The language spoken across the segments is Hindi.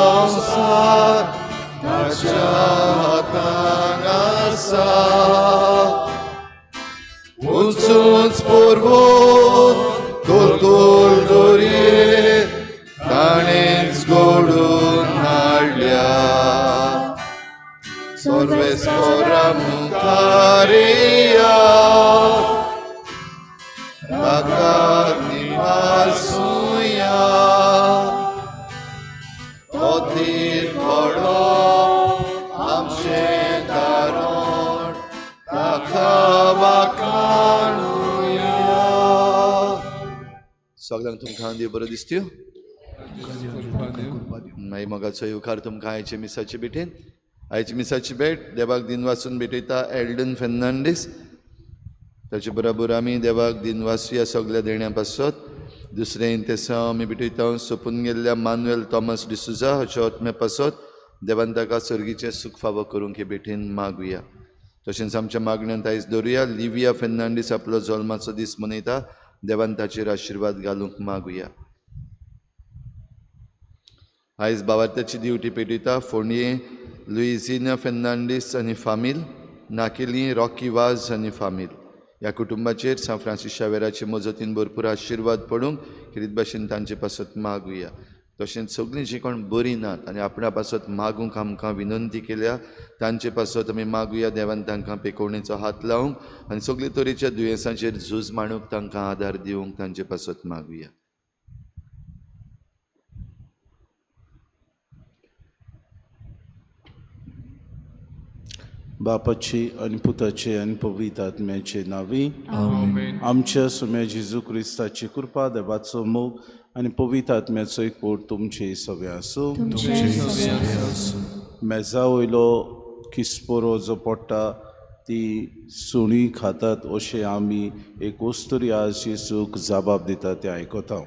संसार ताच्या हातान आसा. उंच पर्वत तोल दोरये ताणेंच घडोवन हाडल्या. सर्वेस्परा मुखार या ताका निवासूया. तो तीर पडो आमचें दारोण ताका वाखाणुया. सगळ्यांक तुमकां देव बरो दिसत्यो. मागीर मोगाचो येवकार तुमकां आयचे मिसाचे भेटेन. आयची मिसाची भेट देवाक दिन वाचून भेटयता एल्डन फेर्नांडीस. ताचे बरोबर आमी देवाक दिन वाचुया सगळ्या देण्यां पासत. दुसरें इंतेसां आमी भेटयता सोंपून गेल्ल्या मानुएल थॉमस डिसुजा हाच्या आत्म्या पासत देवान ताका सर्गीचें सूख फावो करूंक हे भेटेन मागुया. तशेंच आमच्या मागण्यांत आयज दवरुया लिविया फेर्नांडीस आपलो जल्माचो दीस मनयता. देवान ताचेर आशिर्वाद घालूंक मागुया. आयज भावार्थ्याची दिवटी पेटयता फोंडये लुइझिना फेर्नांडीस आनी फामील. नाकेली रॉकी वाज आनी फामील. ह्या कुटुंबाचेर सान फ्रांसीस शावेराचे मजतीन भरपूर आशिर्वाद पडूंक खेरीत भाशेन तांचे पासत मागुया. तशेंच सगळीं जीं कोण बरीं नात आनी आपणा पासत मागूंक आमकां विनंती केल्या तांचे पासत आमी मागुया. देवान तांकां पेकोवणेचो हात लावंक आनी सगळे तरेच्या दुयेंसांचेर झूज मांडूंक तांकां आदार दिवंक तांचे पासत मागुया. बापाची आनी पुताचे आनी पवित्र आत्म्याचे नांवी आमच्या सुम्या जेजू क्रिस्ताची कृपा देवाचो मोग आनी पवित्र आत्म्याचो एकवट तुमचे सगळे आसूं. मेजा वयलो किस्पोरो जो पडटा ती सुणी खातात अशें आमी एक वस्तुरी आज जेजूक जबाब दिता तें आयकता.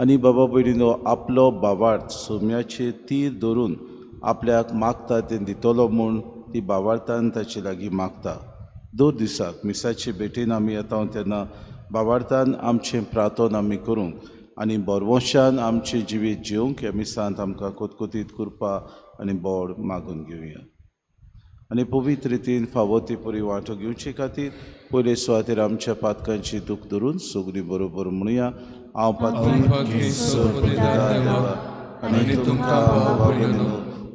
आनी बाबा भयणीनो आपलो भावार्थ सोम्याचे तीर धरून आपल्याक मागता तें दितलो म्हूण ती भावार्थान ताचे लागीं मागता. दर दिसाक मिसाचे भेटेन आमी येता तेन्ना भावार्थान आमचें प्रार्थन आमी करूंक आनी बरवशान आमचें जिवीत जिवंक ह्या मिसांत आमकां कोतकोतीत कृपा आनी बोड मागून घेवया. आनी पवित्र रितीन फावो ती पुरी वांटो घेवचे खातीर पयले सुवातेर आमच्या पातकांची दूख धरून सगळीं बरोबर म्हणुया. हांव पातकी आनी तुमकां बाबा भयणीनो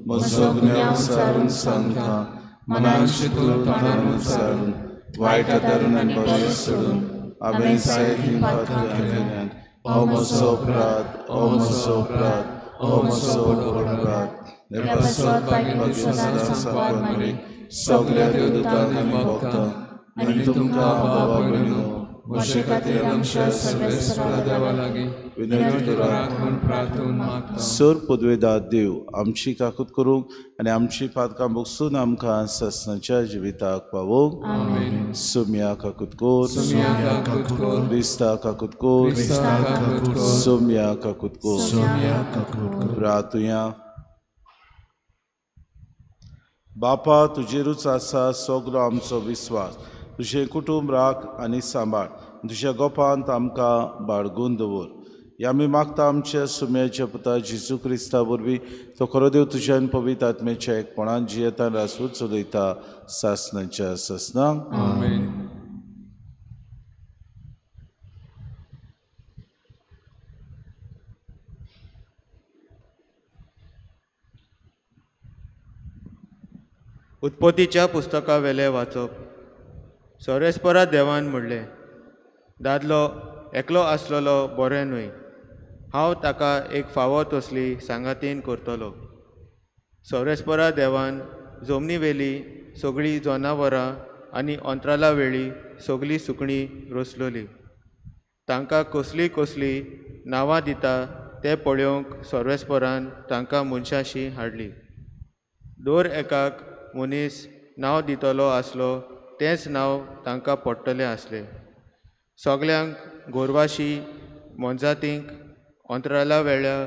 म्हजो गुन्यांव सारून सांगता. मनान चिंतून तोंडान उच्चारून वायट आदारून आनी बरें सोडून हांवें जायतीं पातकां केल्यान हो म्हजो अपराध, हो म्हजो अपराध, हो म्हजो अपराध. सगळ्या देवदूतांक आनी भक्तांक आनी तुमकां बाबा भयणीनो म्हजे खातीर आमच्या सर्वेस्परा देवा लागीं विनंती करात म्हूण प्रार्थना मागता. सर पदवेदार देव आमची काकूत करूंक आनी आमची पातकां भोगसून आमकां ससनाच्या जिविताक पावोवंक. सोम्या काकूत कोर, क्रिस्ता काकूत कोर, सोम्या काकूत कोर. प्रार्थुया. बापा तुजेरूच आसा सगळो आमचो विस्वास. तुजें कुटुंब राख आनी सांबाळ. तुज्या गोपांत आमकां बाळगून दवर. हे आमी मागता आमच्या सुम्याच्या पुता जेजू क्रिस्ता वरवीं तो खरो देव तुज्यान पवित्र आत्म्याच्या एकपणान जियेतान रासूच चलयता सासणाच्या ससनांक. उत्पत्तीच्या पुस्तका वेले वाचप. सर्वेस्परा देवान म्हणलें, दादलो एकलो आसलेलो बरें न्हय. हांव ताका एक फावो तसली सांगातीन करतलो. सर्वेस्परा देवान जमनी वेली सगळीं जनावरां आनी अंतराला वेळी सगळीं सुकणीं रोसलोली. तांकां कसलीं कसलीं नांवां दिता तें पळोवंक सर्वेस्परान तांकां मनशाशी हाडली. दर एकाक मनीस नांव दितलो आसलो तेंच नांव तांकां पडटलें आसलें. सगळ्यांक गोरवाशी मोनजातींक अंतराला वेळ्या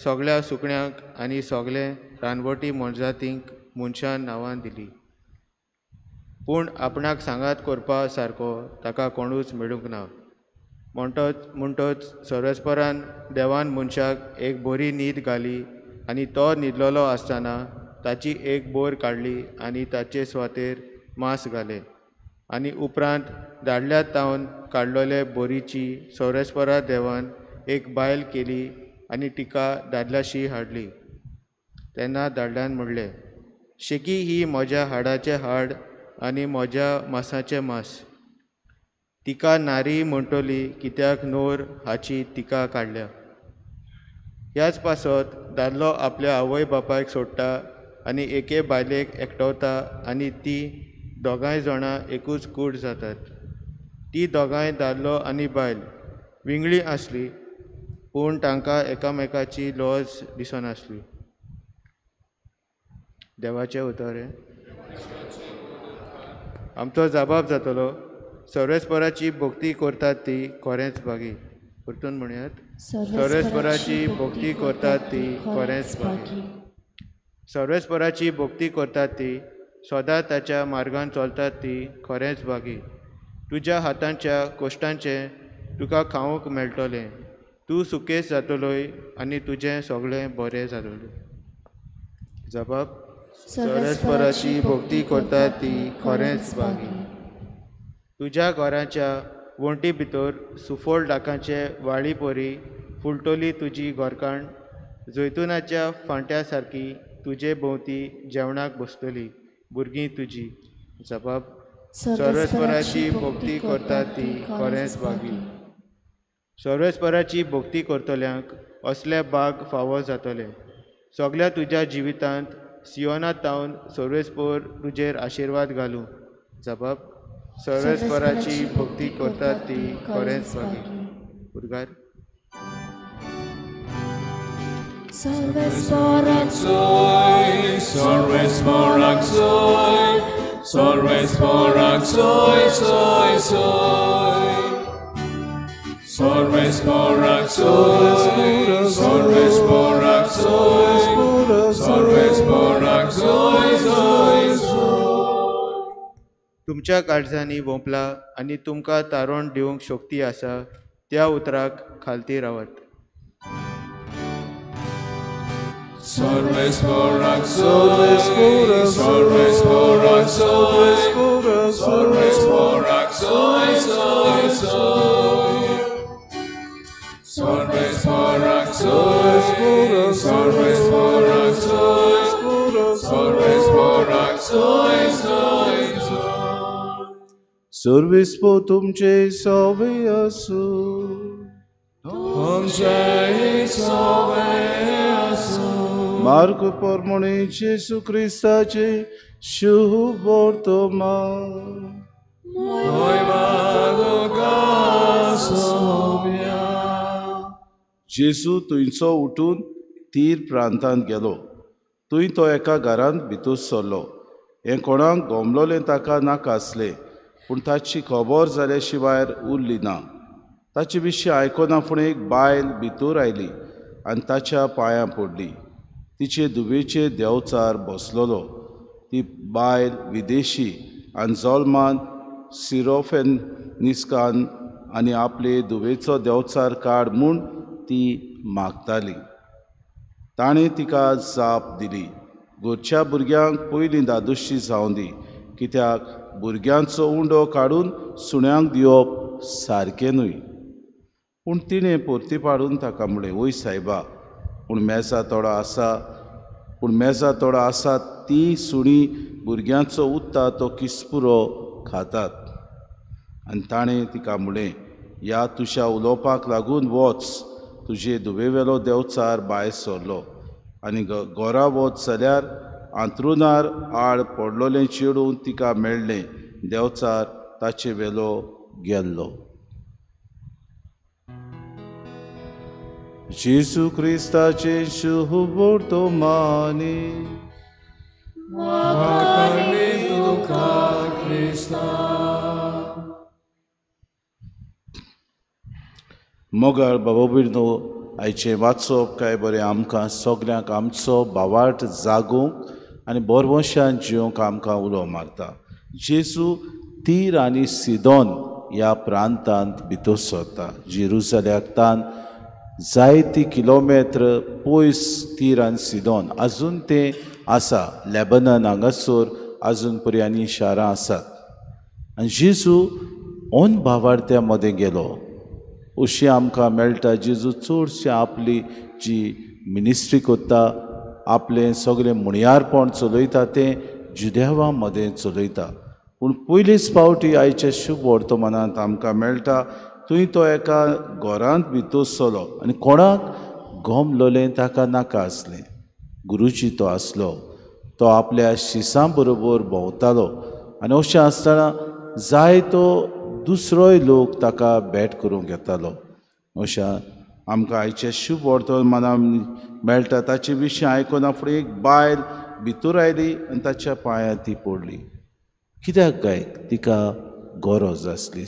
सगळ्या सुकण्यांक आनी सगळे रानवटी मोनजातींक मनशान नांवां दिलीं. पूण आपणाक सांगात करपा सारको ताका कोणूच मेळूंक ना. म्हणटच सर्वेस्परान देवान मनशाक एक बरी न्हीद घाली आनी तो न्हिदलोलो आसतना ताची एक बोर काडली आनी ताचे सुवातेर मांस घालें आनी उपरांत दादल्या तावन काडलोले बोरीची सोरेस्परा देवान एक बायल केली आनी तिका दादल्याशी हाडली. तेन्ना दादल्यान म्हणलें, शेकी ही म्हज्या हाडाचें हाड आनी म्हज्या मांसाचें मांस. तिका नारी म्हणटली कित्याक नोर हाची तिका काडल्या. ह्याच पासत दादलो आपल्या आवय बापायक सोडटा आनी एके बायलेक एकटवता आनी ती दोगांय जाणां एकूच कूड जातात. ती दोगांय दादलो आनी बायल विंगडी आसली पूण तांकां एकामेकाची लॉज दिसनासली. देवाचें उतर. आमचो जबाब जातलो, सर्वेस्पराची भोक्ती करतात ती खरेंच बागी. परतून म्हणयात, सर्वेस्पराची भोक्ती करतात ती खरेंच बागी. सर्वेस्पराची भोक्ती करतात ती सदां ताच्या मार्गान चलतात ती खरेंच बागी. तुज्या हातांच्या कोश्टांचें तुका खावंक मेळटलें. तूं सुकेस जातलोय आनी तुजें सगळें बरें जातलें. जबाब, सर्वेस्पराची भोक्ती करतात ती खरेंच बागी. तुज्या घराच्या वणटी भितर सुफोळ डाकांचे वाळी परी फुलटोली तुजी घरकाण. जैतुनाच्या फांट्या सारकी तुजे भोंवती जेवणाक बसतली भुरगीं तुजी. जबाब, सर्वेस्पराची भोक्ती करतात ती खरेंच बागी. सर्वेस्पराची भोक्ती करतल्यांक असले बाग फावो जातले. सगळ्या तुज्या जिवितांत सियोनात तावन सर्वेस्पर तुजेर आशिर्वाद घालूं. जबाब, सर्वेस्पराची भोक्ती करतात ती खरेंच बागी. उद्गार. Sorvesporak soy, sorvesporak soy, sorvesporak soy, soy, soy. Sorvesporak soy, sorvesporak soy, sorvesporak soy, soy, soy. तुमच्या काळजांनी भोंपला आनी तुमकां तारण दिवंक शक्ती आसा त्या उतराक खालती रावात. Sorvesporak soy, sorvesporak soy, sorvesporak soy, soy, soy. Sorvesporak soy, sorvesporak soy, sorvesporak soy, soy, soy. सर्वेस्पो तुमचे सवे असो. तुमचे सवे असो. मार्ग परमणे जेसू क्रिस्ताचे शुभ वर्तमान. जेसू थंयचो उठून तीर प्रांतांत गेलो. थंय तो एका घरांत भितर सरलो. हें कोणाक गोमलोलें ताका नाका आसलें पूण ताची खबर जाल्या शिवाय उरली ना. ताचे विशीं आयकना फुडें एक बायल भितर आयली आनी ताच्या पांयां पडली. तिचे दुवेचे देंवचार बसलोलो. ती बायल विदेशी आनी जल्मान सिरोफेनिस्कान आनी आपले दुवेचो देंवचार काड म्हूण ती मागताली. ताणें तिका जाप दिली, घरच्या भुरग्यांक पयलीं दादोशी जावं दी, कित्याक भुरग्यांचो उंडो काडून सुण्यांक दिवप सारकें न्हय. पूण तिणें परती पाडून ताका म्हणलें, वय सायबा, पूण मेजा थोडो आसा ती सुणी भुरग्यांचो उत्ता तो किसपुरो खातात. आनी ताणें तिका म्हणलें, ह्या तुज्या उलोवपाक लागून वच, तुजे दुवेवेलो देंवचार भायर सरलो. आनी घरा वच जाल्यार आंतरुणार आड पडलोलें चेडूं तिका मेळ्ळें. देंवचार ताचे वेलो गेल्लो. जेसू क्रिस्ताचे शुभ वर्तमानी. मोगाळ बाबा भयणो, आयचें वाचप काय बरें आमकां सगल्यांक आमचो भावार्थ जागोवंक आनी बरवशान जिवंक आमकां उलो मारता. जेसू तीर आनी सिदोन ह्या प्रांतांत भितर सरता. जेरुसल्याक तान जायती किलोमेत्र पयस तीर आनी सिदोन अजून ते आसा. लेबनन हांगासर अजून पर्यांनी शारां आसात. आनी जेजू ओन भावार्थ्या मदें गेलो अशी आमकां मेळटा. जेजू चडशे आपली जी मिनिस्ट्री कोत्ता, आपलें सगळें मुणयारपण चलयता तें जुदेवा मदें चलयता. पूण पयलीच फावटी आयच्या शुभ वर्तमानांत आमकां मेळटा थंय तो एका घरांत भितर सरलो आनी कोणाक गोमलोलें ताका नाका आसलें. गुरुजी तो आसलो. तो आपल्या शिसां बरोबर भोंवतालो आनी अशें आसतना जायतो दुसरोय लोक ताका भेट करूंक येतालो. अशें आमकां आयच्या शुभ वर्तमानांत मेळटा. ताचे विशीं आयकूना फुडें एक बायल भितर आयली आनी ताच्या पांयां ती पडली. कित्याक काय तिका गरज आसली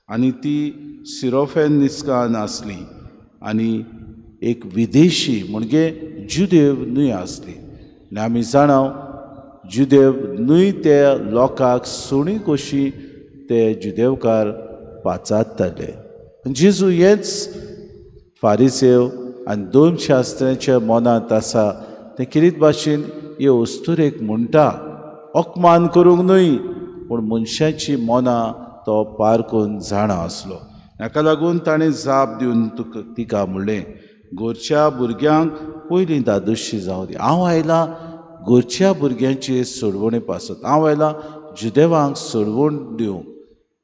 आनी ती सिरोफेनिस्कान आसली आनी एक विदेशी म्हणजे जुदेव न्हय आसली. आनी आमी जाणाव जुदेव न्हय त्या लोकांक सुणी कशी ते जुदेवकार पाचारताले. जेजू हेच फारिसेव आनी दोन शास्त्रांच्या मनांत आसा ते कितें भाशेन हे वस्तुरेक म्हणटा. अकमान करूंक न्हय पूण मनशाची मनां तो पारखून जाणा आसलो. हाका लागून ताणें जाप दिवन तिका म्हणलें, घरच्या भुरग्यांक पयलीं दादोशी जावं दी. हांव आयलां घरच्या भुरग्यांची सोडवणी पासत. हांव आयलां जुदेवांक सोडवण दिवंक.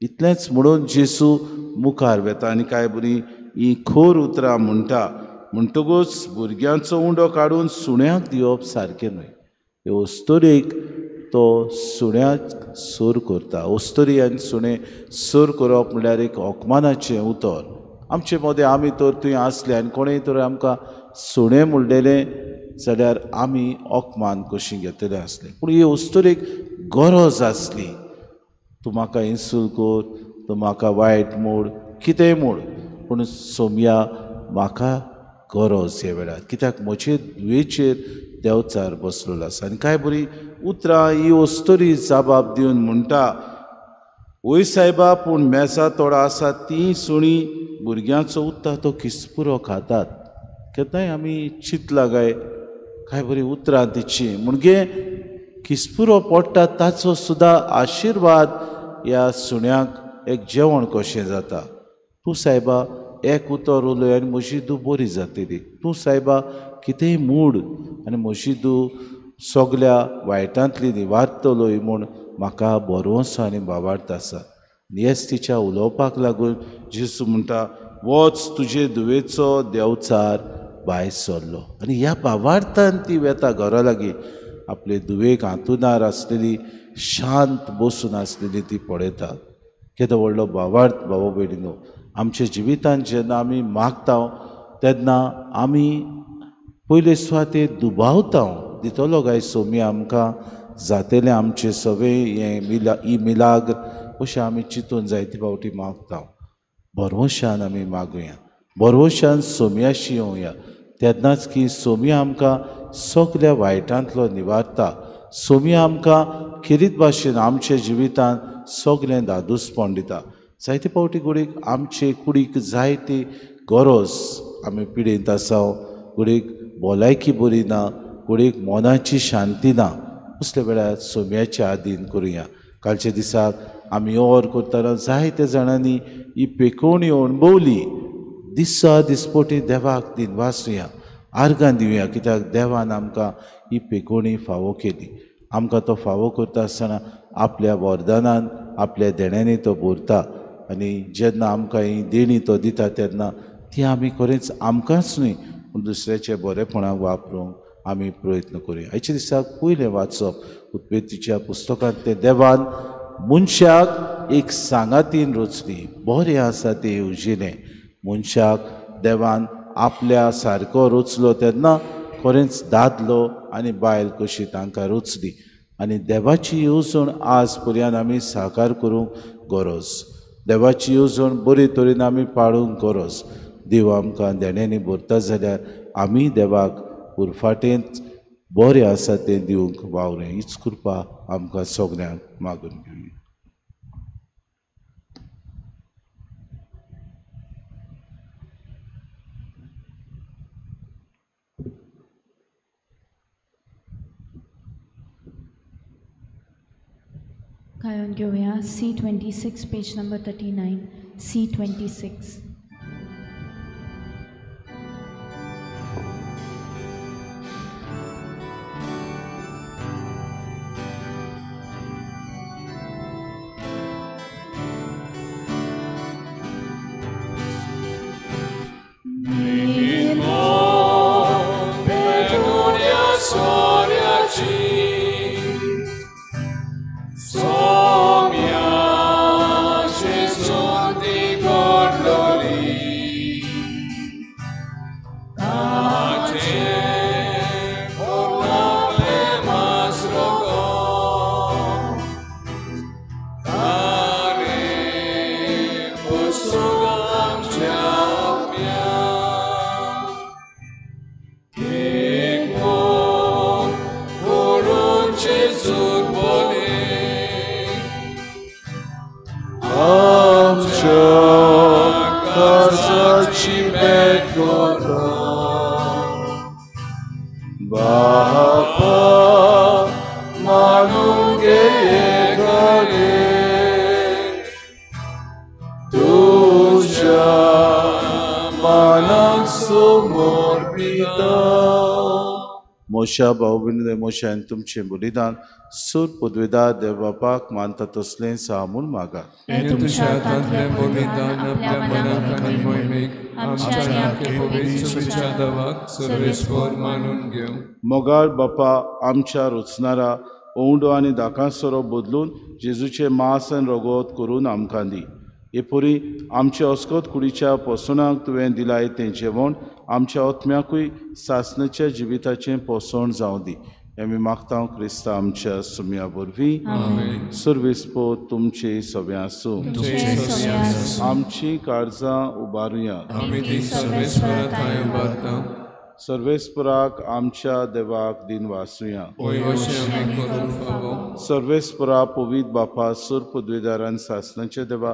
इतलेंच म्हणून जेजू मुखार वेता आनी काय बरी ही खोर उतरां म्हणटा. म्हणटकूच भुरग्यांचो उंडो काडून सुण्यांक दिवप सारकें न्हय. हे वस्तुरेक तो सुण्याक सूर करता. वस्तुरी आनी सुणें सूर करप म्हणल्यार एक अकमानाचें उतर. आमचे मदें आमी तर थंय आसले आनी कोणेंय तर आमकां सुणें म्हणलेलें जाल्यार आमी अकमान कशीं घेतलें आसलें. पूण ही वस्तुरेक गरज आसली. तूं म्हाका इन्सल्ट कर, तूं म्हाका वायट म्हूण, कितेंय म्हूण, पूण सोम्या म्हाका गरज ह्या वेळार. कित्याक म्हजे दुयेचेर देंवचार बसलेलो आसा. आनी काय बरी उतरां ही वस्तुरी जाबाब दिवन म्हणटा, वय सायबा पूण मेसा तोडा आसा ती सुणी भुरग्यांचो उत्ता तो किसपुरो खातात. केन्नाय आमी चिंतलां काय काय बरी उतरां तिची म्हणजे किसपुरो पडटा ताचो सुद्दां आशिर्वाद ह्या सुण्याक एक जेवण कशें जाता. तूं सायबा एक उतर उलय आनी म्हजी दूं बरी जातली. तूं सायबा कितेंय मूड आनी म्हजी दूं सगल्या वायटांतली निवारतलोय म्हूण म्हाका बरोवंसो आनी भावार्थ आसा. हेच तिच्या उलोवपाक लागून जेजू म्हणटा, वच तुजे दुवेचो देंवचार भायर सरलो. आनी ह्या भावार्थान ती वेता घरा लागीं. आपले दुवेक हांतुनार आसलेली शांत बसून आसलेली ती पळयता. केदो व्हडलो भावार्थ भाव भयणीनो. आमच्या जिवितांत जेन्ना आमी मागता तेन्ना आमी पयले सुवातेर दुबावता दितलो काय सोमी आमकां जातलें आमचें सगळें हें ही मिलाग अशें आमी चिंतून जायते फावटी मागता. भरवशान आमी मागुया, भरवशान सोम्याशी येवया. तेन्नाच की सोमी आमकां सगल्या वायटांतलो निवारता. सोमी आमकां खिरीत भाशेन आमच्या जिवितांत सगलें दादूसपण दिता. जायते फावटी कुडीक आमचे कुडीक जायती गरज आमी पिडेंत आसा. कुडीक भलायकी बरी ना, कुडीक मनाची शांती ना. असल्या वेळार सोम्याच्या आदीन करुया. कालच्या दिसाक आमी ओर करतना जायत्या जाणांनी ही पेकोवणी अणभवली. दिसा दिसपोटी देवाक दिनवासुया, आर्गां दिवया. कित्याक देवान आमकां ही पेकोवणी फावो केली. आमकां तो फावो करता आसतना आपल्या वरदानान आपल्या देण्यांनी तो भरता. आनी जेन्ना आमकां ही देणी तो दिता तेन्ना ती आमी खरेंच आमकांच न्हय पूण दुसऱ्याच्या बरेपणाक वापरूंक आमी प्रयत्न करुया. आयच्या दिसाक पयलें वाचप उत्पत्तीच्या पुस्तकांत ते देवान मनशाक एक सांगातीन रचली. बरें आसा तें उजिलें. मनशाक देवान आपल्या सारको रचलो तेन्ना खरेंच दादलो आनी बायल कशी तांकां रचली. आनी देवाची येवजण आज पर्यंत आमी साकार करूंक गरज. देवाची येवजण बरे तरेन आमी पाळूंक गरज. देव आमकां देण्यांनी भरता जाल्यार आमी देवाक उरफाटेंच बरें आसा तें दिवंक वावरें. हीच कृपा आमकां सगळ्यांक मागून घेवया. खायोन घेऊया C26 पेज नंबर 39 C26. मोशा भाऊबिंदे मोशान तुमचे बलिदान सूर पदवेदार देवबापाक मानता तसलें सामून मागा. हे तुमच्या हातांतलें बलिदान आपल्या मनाक आनी मोहिमेक आमच्या नाके पवित्र सुच्या देवाक सर्वेस्पर मानून घेवं. मोगाळ बापा आमच्या रुचणारा ओंडो आनी दाकांसरो बदलून जेजूचे मांस आनी रगत करून आमकां दी. एपरी आमच्या अस्कोत कुडीच्या पोसणाक तुवें दिलाय तें जेवण आमच्या आत्म्याकूय सासणाच्या जिविताचें पोसण जावं दी. आमी मागता क्रिस्ता आमच्या सुम्या वरवीं सर्वेस्पो तुमचे सव्या आसूं. आमची काळजां उबारुया. सर्वेस्पराक आमच्या देवाक दिन वासुया. सर्वेस्परा पवित बापा सूर पदवीदारान सासणाचे देवा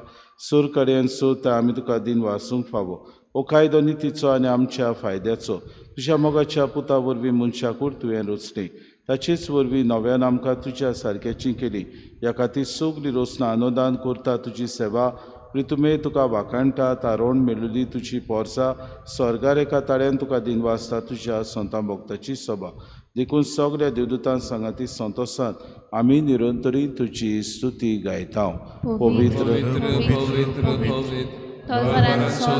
सूर कडेन सूर आमी तुका दिन वासूंक फावो. ओ कायदो नितीचो आनी आमच्या फायद्याचो तुज्या मोगाच्या पुता वरवीं मनशाकूर तुवें रचली. ताचेच वरवीं नव्यान आमकां तुज्या सारक्याची केली. ह्या खातीर सगलीं रोसना अनुदान करता तुजी सेवा प्रितुमे तुका वाकाणटा. तारोण मेळिल्ली तुजी पोरसां स्वर्गार एका ताळ्यान तुका दिन वाजता तुज्या संतां भोगताची सभा देखून सगळ्या देवदूतां सांगाती संतोशांत आमी निरंतरी तुजी स्तुती गायता. पवित्र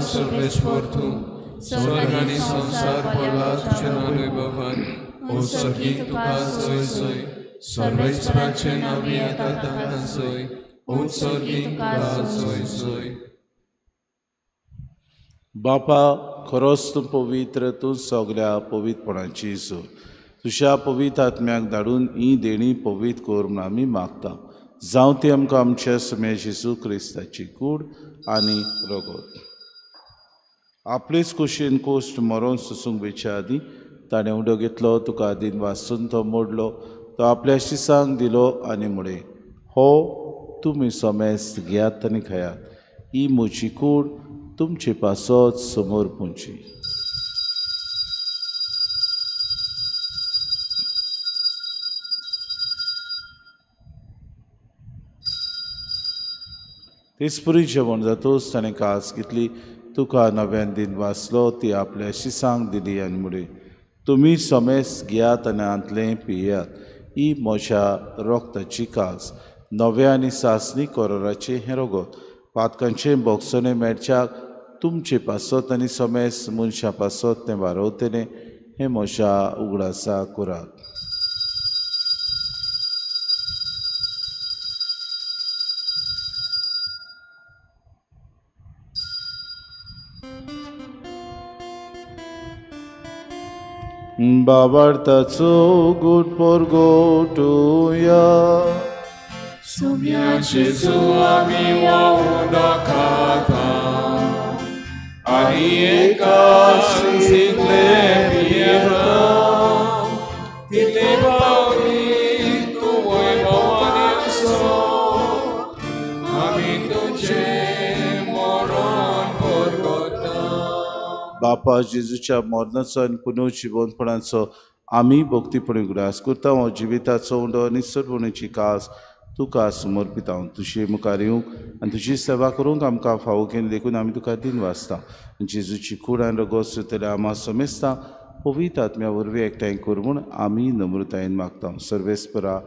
सर्वेस्पर तूं स्वर्ग आनी संसार पडला तुज्या नावे ओ सगळी तुका सोय सोय सर्वेस्पराचे नावी येता ताका सोय ओ सगळी तुका सोय सोय. बापा खरोच तूं पवित्र. तूं सगळ्या पवित्रपणाची सोय तुज्या पवित्र आत्म्याक धाडून ही देणी पवित्र कर म्हूण आमी मागता. जावं ती आमकां आमच्या सुम्या जेजू क्रिस्ताची कूड आनी रगत. आपलेच कुशीन कोश्ट मरोन सुसूंक वेच्या आदी ताणें उडो घेतलो. तुका दिन वाचून तो मोडलो. तो आपल्या शिसांक दिलो आनी म्हळे हो तुमी सोमेस घेयात आनी खायात. ही म्हजी कूड तुमचे पासत समोर पोंची. तेचपुरी जेवण जातोच ताणें कास घेतली. तुका नव्यान दिन वाचलो. ती आपल्या शिसांक दिली आनी म्हळें तुमी सोमेस घेयात आनी आंतलें पियेयात. ही म्हज्या रोगताची कास नव्या आनी सासणी कोराराचें हें रगत पातकांचें बोगसोने मेळच्याक तुमचे पासत आनी सोमेस मनशां पासत तें वारवतलें. हें म्हज्या उगडासा करात. बाबार्ताचो गूट पोरगोटुया. सुम्या जेजू आमी वावून खाता आनी एका सिंगले पियेता. तितले पावली तूं वैभवानी आसो आमी तुजें मरण परगता. बापा जेजूच्या मरणाचो आनी पुनर्जिवनपणाचो आमी भक्तीपणी उगडास करता. हो जिविताचो उंडो निसर्वणेची कास तुका समर्पित हांव तुजे मुखार येवंक आनी तुजी सेवा करूंक आमकां फावो केलें देखून आमी तुका दिन वाचता जेजूची कूड आनी रगत सुतले आमा समेस्ता पवित्र आत्म्या वरवीं एकठांय कर म्हूण आमी नम्रतायेन मागता सर्वेस्परा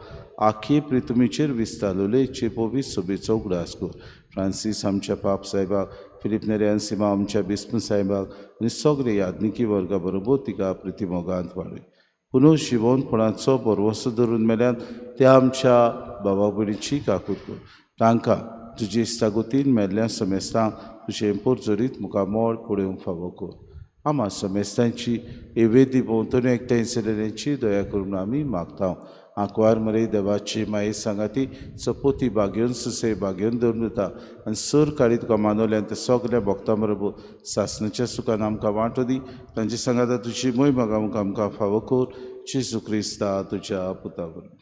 आखे प्रितुमीचेर विस्तारलोलेचे पवित्र सभेचो उगडास कर फ्रांसीस आमच्या पाप साहेबाक फिलिप नेरियान सिमा आमच्या बिस्म साहेबाक आनी सगळे यादनिकी वर्गा बरोबर तिका प्रतिमोगांत वाडय पुनः शिवणपणाचो बरवसो धरून मेल्यान त्या आमच्या भावा भयणीची काकूट कर तांकां तुजे इश्टागोतीन मेल्ल्या समेस्तांक तुजें पोरजोरीत मुखार मोड पळोवंक फावो कर आमा समेस्तांची एवेदी भोंवतणी एकठांय जाल्यांची दया करून आमी मागता आंकवार मरे देवाची माये सांगाती चपोती बागेवन सुसे बागेवन धरून दिता आनी सर काडी तुका मानवल्यान ते सगल्या भक्तां बरोबर सासणाच्या सुखान आमकां वांटो दी तांचे सांगाता तुजी मोय मागूंक आमकां फावो कर जेजू क्रिस्ता तुज्या पुता वरवीं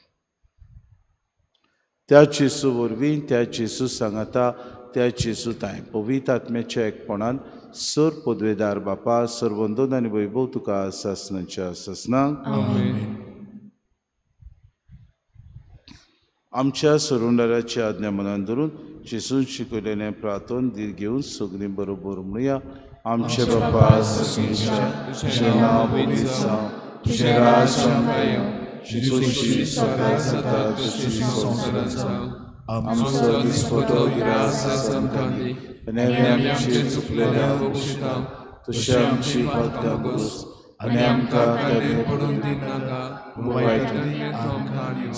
त्या जेजू वरवीं त्या जेजू सांगाता त्या जेजू ताय पवित्र आत्म्याच्या एकपणान सर पदवेदार बापा सर्वंदोन आनी वैभव तुका सासणाच्या सासणांक आमच्या सरोंडाराची आज्ञा मनान धरून जेजून शिकयलेलें प्रार्थन दीर घेवन सगळीं बरोबर म्हणुया आमचे बापा तुझें नांव पवित्र जावं तुजें राज आमकां येवं तुजी सकाळ जाता तशी संवसारांत जावं आमचो दिसपतो गिरास आमकां दी आनी आमचे चुकलेल्यांक बक्षिता तशें आमची पातकां बस आनी आमकां केन्ना पडून दिनाका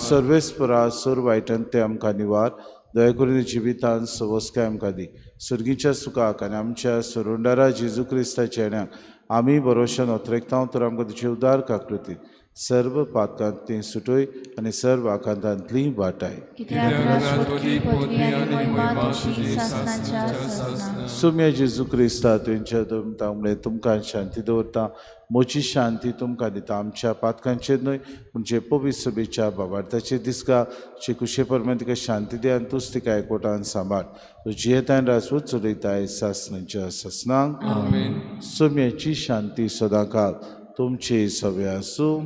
सर्वेस्परा सर वायटान ते आमकां निवार दया करून जिवितांत सवस्काय आमकां दी सर्गीच्या सुखाक आनी आमच्या सरोंडारा जेजू क्रिस्ताच्या येण्याक आमी भरोशान ओतरेकता तर आमकां तुजे उदार काकृती सर्व पातकांतली सुटय आनी सर्व आकांतांतली वाटाय सुम्या जेजू क्रिस्ता तुमच्या तांबडे तुमकां शांती दवरता म्हजी शांती तुमकां दिता आमच्या पातकांचेर न्हय म्हणजे पवित्र सभेच्या भावार्थाचेर दिसका जे कुशे परमेन तिका शांती दे आनी तूंच तिका एकवटान सांबाळ तुजी येतान राजवत चलयताय सासणाच्या सासणांक सुम्याची शांती सदांकाळ तुमचे सवे आसूं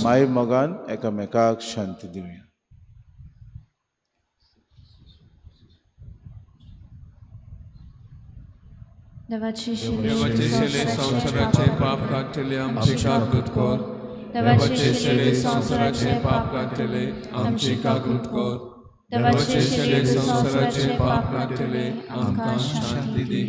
माय मोगान एकामेकाक शांती दिवया देवाचे शिले संसाराचे पाप काढले आमची काकूट कर देवाचे शिले संसाराचे पाप काढले आमची काकूट कर देवाचे शिले संसाराचे पाप काढले आमकां शांती दी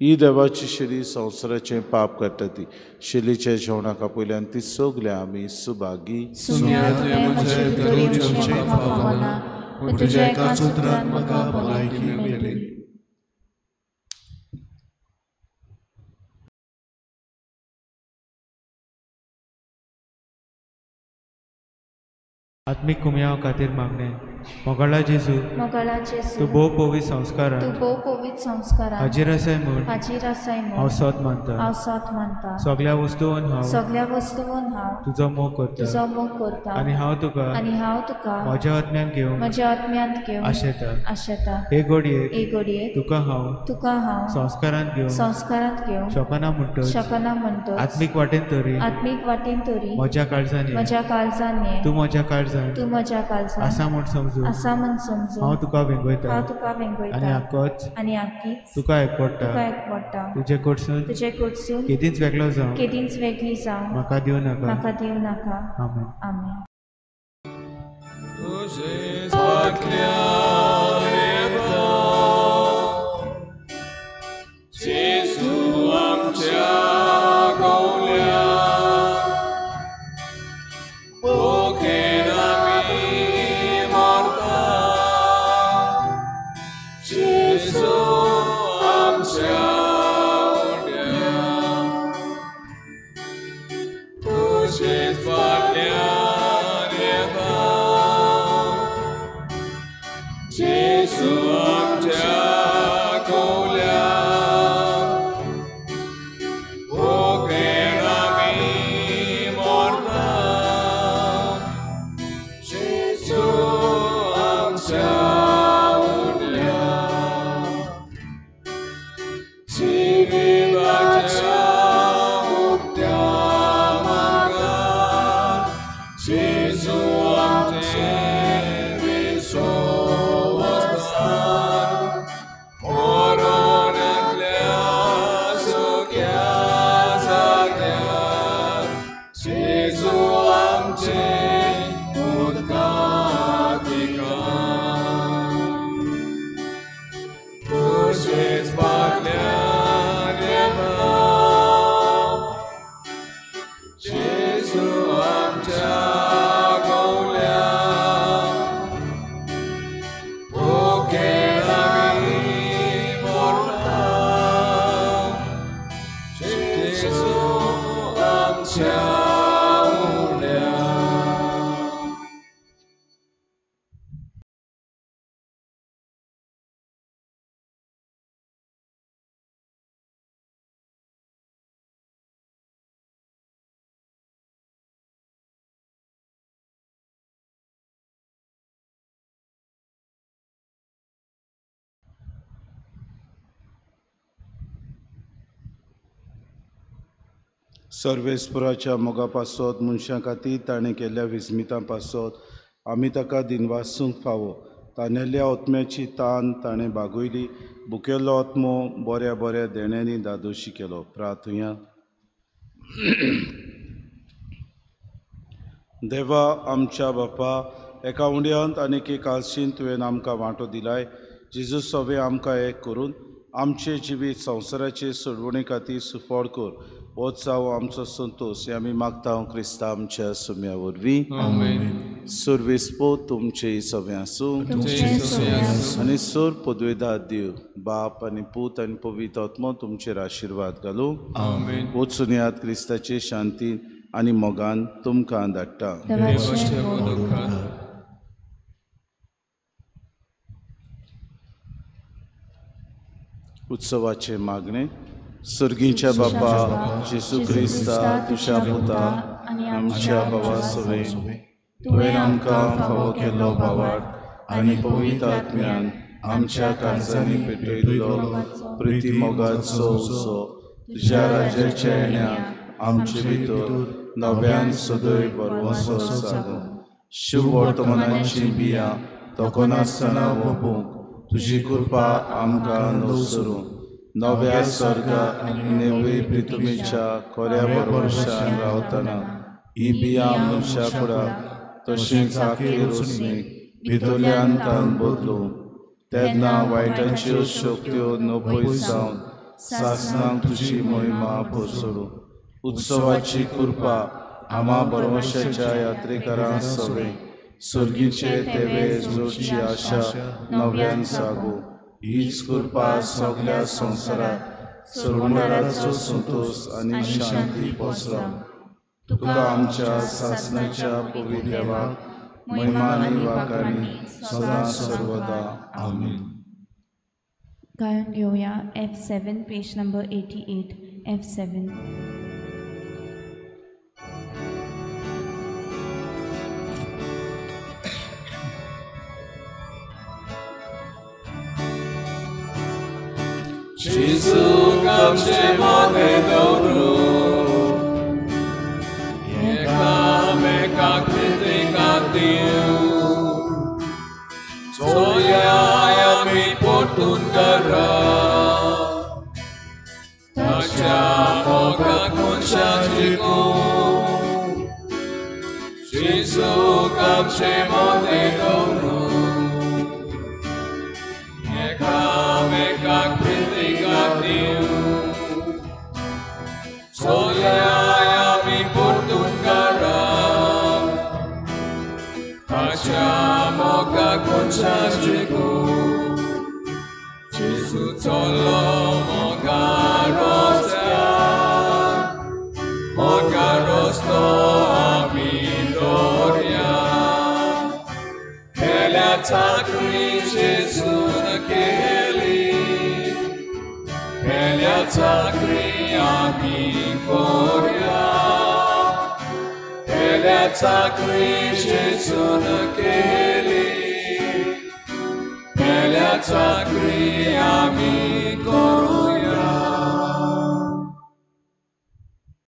ही देवाची शिली संवसाराचें पाप काडटा ती शिलीच्या जेवणाका पयल्यान ती सगळे आमी सुभागी आत्मिक कुमया खातीर मागणे मोगाळा जेजू तूं भोव पवित्र संस्कार हाजीर आसाय म्हूण हांव सत मानता सगळ्या वस्तूंवन हांव तुजो मोग करता आनी हांव तुका म्हज्या आत्म्यान घेवन आशेता हे घडयेक तुका हांव संस्कारांत घेवन शकना म्हणटच आत्मीक वाटेन तरी म्हज्या काळजांनी तूं म्हज्या काळजांत आसा म्हूण समजू हांव तुका वेंगयता आनी आख्खीच तुका एकवडटा तुजे कडसून केदींच वेगळी जावं म्हाका दिव नाका आमेन सर्वेस्पराच्या मोगा पासत मनशां खातीर ताणें केल्ल्या विस्मितां पासत आमी ताका दिनवासूंक फावो. ताणेल्ल्या आत्म्याची तान ताणें बागयली. बुकेल्लो आत्मो बऱ्या बऱ्या देण्यांनी दादोशी केलो. प्रार्थुया. देवा आमच्या बापा, एका उंड्यांत आनीक एक आलशीन तुवें आमकां वांटो दिलाय. जेजू सवे आमकां एक करून आमचे जिवीत संवसाराचे सोडवणे खातीर सुफोड कर. होच जावं आमचो संतोश हे आमी मागता क्रिस्ता आमच्या सुम्या वरवीं. आमेन. सुरवेस्पो तुमचे सवे आसूं आनी सोर पदवेदार दिव बाप आनी पूत आनी पवित्र आत्मो तुमचेर आशिर्वाद घालूं. आमेन. वचून यात क्रिस्ताचे शांतीन आनी मोगान तुमकां धाडटा. देवाचे मोदक खा. उत्सवाचे मागणे. सर्गीच्या बापा जेजू क्रिस्ता तुझ्या पुता आनी आमच्या भावा सवे तुवें आमकां फावो केल्लो भावार्थ आनी पवित्र आत्म्यान आमच्या काळजांनी पेटयल्लो प्रिती मोगाचो उत्सव तुज्या राज्याच्या येण्याक आमचे भितर नव्यान सदैव बरवसो सागो. शुभ वर्तमानाची बियां तोकोनासतना वपूंक तुजी कृपा आमकां नवसरूं नव्या स्वर्गा आनी नेवे पृथ्वीच्या खोऱ्या भरवशान रावतना ही बियां मनशा फुडाक तशेंच आखेर वचणीक भितरल्यान तान बदलूं. तेन्ना वायटाच्यो शक्त्यो नपयस जावन सासणांक तुजी महिमा पसरूं. उत्सवाची कृपा आम्हा बरवशाच्या यात्रेकारांक सवे सर्गीचे तेवे जोडची आशा नव्यान जागो. हीच कृपा सगळ्या संवसाराक सर्वंडाराचो संतोष आनी शांती पसरो. तुका आमच्या सासणाच्या पवित्र देवाक महिमा आनी वाखाणी सदां सर्वदा. आमीन. गायन घेऊया F7 page number 88 F7. Gesù kamcie mogę dobru, jekamy jak krytykatiu, co ja mi portun gara, tacia moga konciaciku. Gesù kamcie mogę dobru, jekamy jak co ja mi portun gara, tacia moga konciaciku. Gesù colo moga rosto amin doria. Helia takri Gesù na keli, Helia takri amin koria. Helia takri Gesù na keli, Helia takri amin koria.